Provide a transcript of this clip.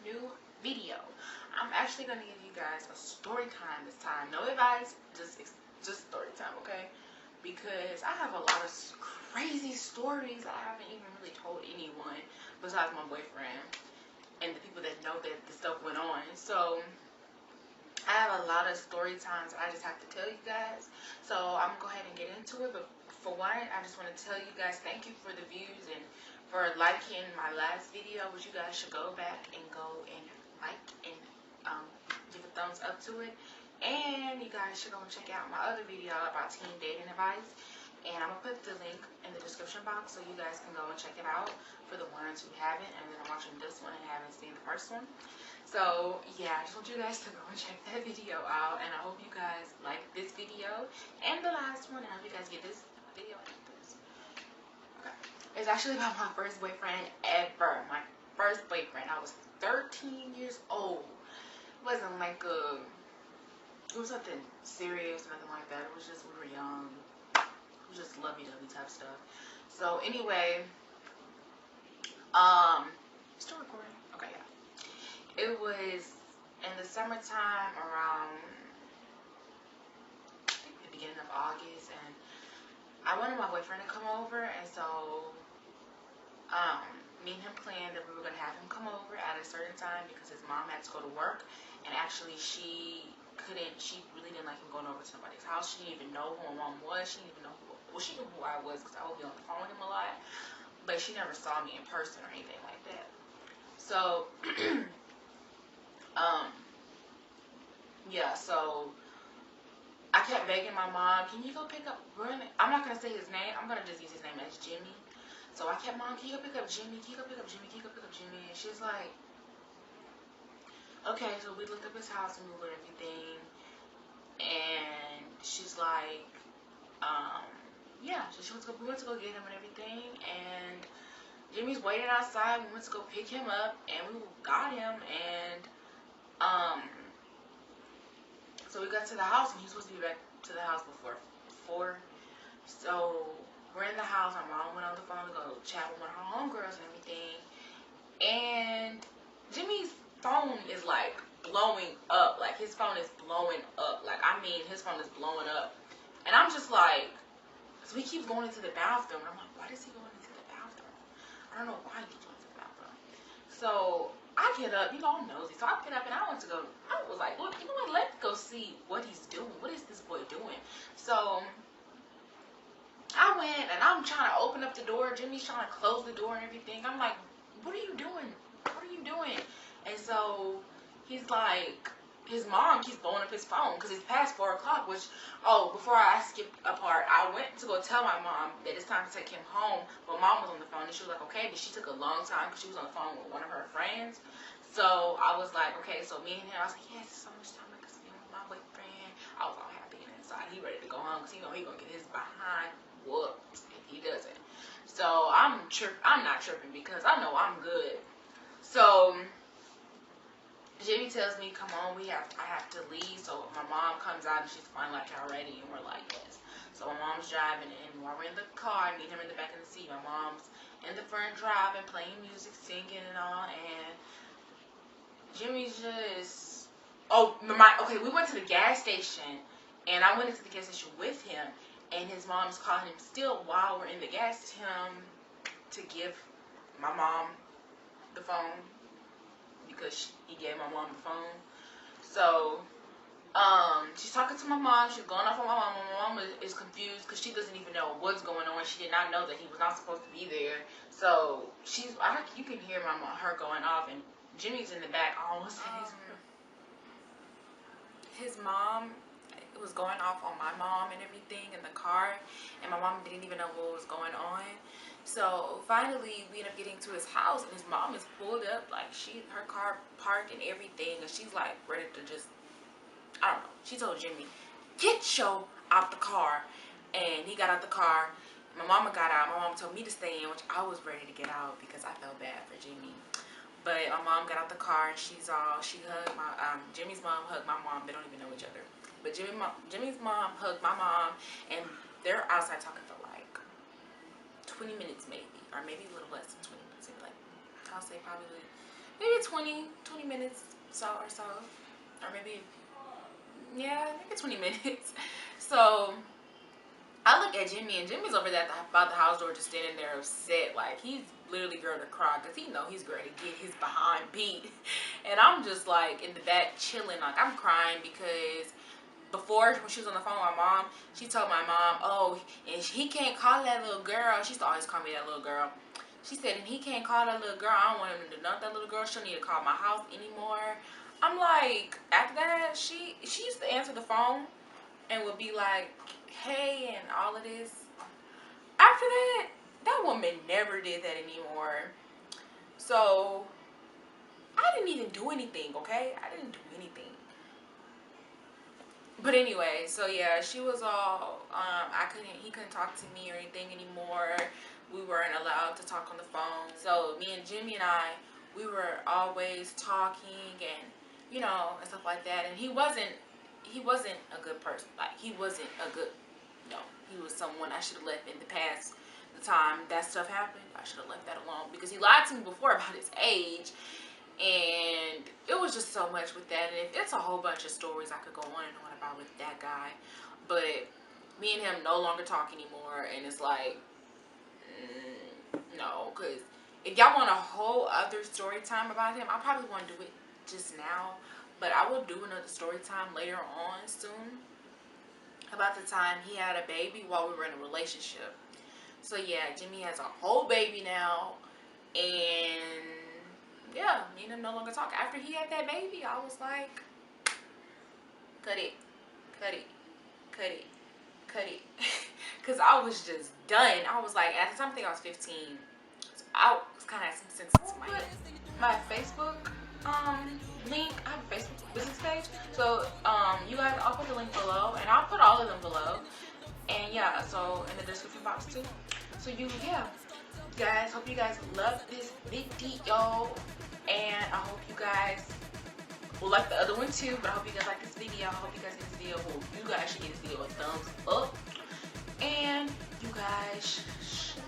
new video. I'm actually gonna give you guys a story time this time. No advice, just story time, okay? Because I have a lot of crazy stories I haven't even really told anyone besides my boyfriend and the people that know that the stuff went on. So I have a lot of story times that I just have to tell you guys. So I'm gonna go ahead and get into it. But for one, I just want to tell you guys thank you for the views and for liking my last video, which you guys should go back and go and like and give a thumbs up to it. And you guys should go and check out my other video about teen dating advice. And I'm going to put the link in the description box so you guys can go and check it out for the ones who haven't. And then I'm watching this one and haven't seen the first one. So yeah, I just want you guys to go and check that video out. And I hope you guys like this video and the last one. And I hope you guys get this video after this. Okay. It's actually about my first boyfriend ever. My first boyfriend. I was 13 years old. It wasn't like it was nothing serious, nothing like that. It was just, we were young. It was just lovey-dovey type stuff. So anyway, still recording? Okay, yeah. It was in the summertime around, I think the beginning of August, and I wanted my boyfriend to come over, and so me and him planned that we were going to have him come over at a certain time because his mom had to go to work, and actually she really didn't like him going over to somebody's house. She didn't even know who my mom was. She didn't even know she knew who I was because I would be on the phone with him a lot, but she never saw me in person or anything like that. So yeah, so I kept begging my mom, can you go pick up, I'm not going to say his name, I'm going to just use his name as Jimmy. So I kept, Mom, can you go pick up Jimmy, can you go pick up Jimmy, can you go pick up Jimmy? And she's like, okay. So we looked up his house and Uber and everything, and she's like, yeah, so we went to go get him and everything, and Jimmy's waiting outside. We went to go pick him up, and we got him, and so we got to the house, and he was supposed to be back to the house before 4. So we're in the house. My mom went on the phone to go chat with one of her homegirls and everything, and Jimmy's phone is like blowing up. Like his phone is blowing up. Like I mean, his phone is blowing up, and I'm just like, so he keeps going into the bathroom. And I'm like, why does he go into the bathroom? I don't know why he keeps going into the bathroom. So I get up, you know, I'm nosy. So I get up and I was like, look, you know what? Let's go see what he's doing. What is this boy doing? So I went and I'm trying to open up the door. Jimmy's trying to close the door and everything. I'm like, what are you doing? What are you doing? And so he's like, his mom keeps blowing up his phone because it's past 4 o'clock, which, before I skip a part, I went to go tell my mom that it's time to take him home, but mom was on the phone, and she was like, okay, but she took a long time because she was on the phone with one of her friends. So I was like, okay, so me and him, I was like, yes, so much time I can spend with my boyfriend. I was all happy and inside. He ready to go home because he know he gonna get his behind whooped if he doesn't. So I'm not tripping because I know I'm good. So Jimmy tells me, come on, I have to leave. So my mom comes out and she's finally like, y'all ready? And we're like, yes. So my mom's driving, and while we're in the car, me and him in the back of the seat, my mom's in the front driving, playing music, singing and all, and Jimmy's just, okay, we went to the gas station, and I went into the gas station with him, and his mom's calling him still while we're in the gas station to give my mom the phone, because he gave my mom the phone. So she's talking to my mom. She's going off on my mom. My mom is confused because she doesn't even know what's going on. She did not know that he was not supposed to be there. So you can hear her going off, and Jimmy's in the back almost. His mom was going off on my mom and everything in the car, and my mom didn't even know what was going on. So finally we end up getting to his house, and his mom is pulled up, like her car parked and everything, and she's like ready to just, I don't know. She told Jimmy, get Joe out the car, and he got out the car. My mama got out. My mom told me to stay in, which I was ready to get out because I felt bad for Jimmy. But my mom got out the car, and she hugged Jimmy's mom hugged my mom. They don't even know each other. But Jimmy's mom hugged my mom, and they're outside talking for like 20 minutes maybe, or maybe a little less than 20 minutes. Maybe like, I'll say probably maybe 20 minutes or so. Or maybe, yeah, maybe 20 minutes. So I look at Jimmy, and Jimmy's over there by the house door just standing there upset. Like, he's literally going to cry because he know he's going to get his behind beat. And I'm just, like, in the back chilling. Like, I'm crying because before, when she was on the phone with my mom, she told my mom, oh, and he can't call that little girl. She used to always call me that little girl. She said, and he can't call that little girl. I don't want him to do nothing, that little girl. She don't need to call my house anymore. I'm like, after that, she used to answer the phone and would be like, hey, and all of this. After that woman never did that anymore. So I didn't even do anything, okay? I didn't do anything. But anyway, so yeah, she was all he couldn't talk to me or anything anymore. We weren't allowed to talk on the phone. So me and Jimmy and I, we were always talking and, you know, and stuff like that. And he wasn't a good person. Like, he wasn't a good, no, he was someone I should have left in the past. The time that stuff happened, I should have left that alone, because he lied to me before about his age, and it was just so much with that. And it's a whole bunch of stories I could go on and on about with that guy, but me and him no longer talk anymore. And it's like, no, because if y'all want a whole other story time about him, I probably want to do it just now, but I will do another story time later on soon about the time he had a baby while we were in a relationship. So yeah, Jimmy has a whole baby now, and yeah, me and him no longer talk. After he had that baby, I was like, cut it, cut it, cut it, cut it. Because I was just done. I was like, at the time I think I was 15. So I was kind of had some sense to my head. My Facebook link, I have a Facebook business page. So you guys, I'll put the link below, and I'll put all of them below. And yeah, so in the description box too. So yeah, guys, hope you guys love this video, and I hope you guys will like the other one too. But I hope you guys like this video. I hope you guys get this video. Well, you guys should get this video a thumbs up, and you guys should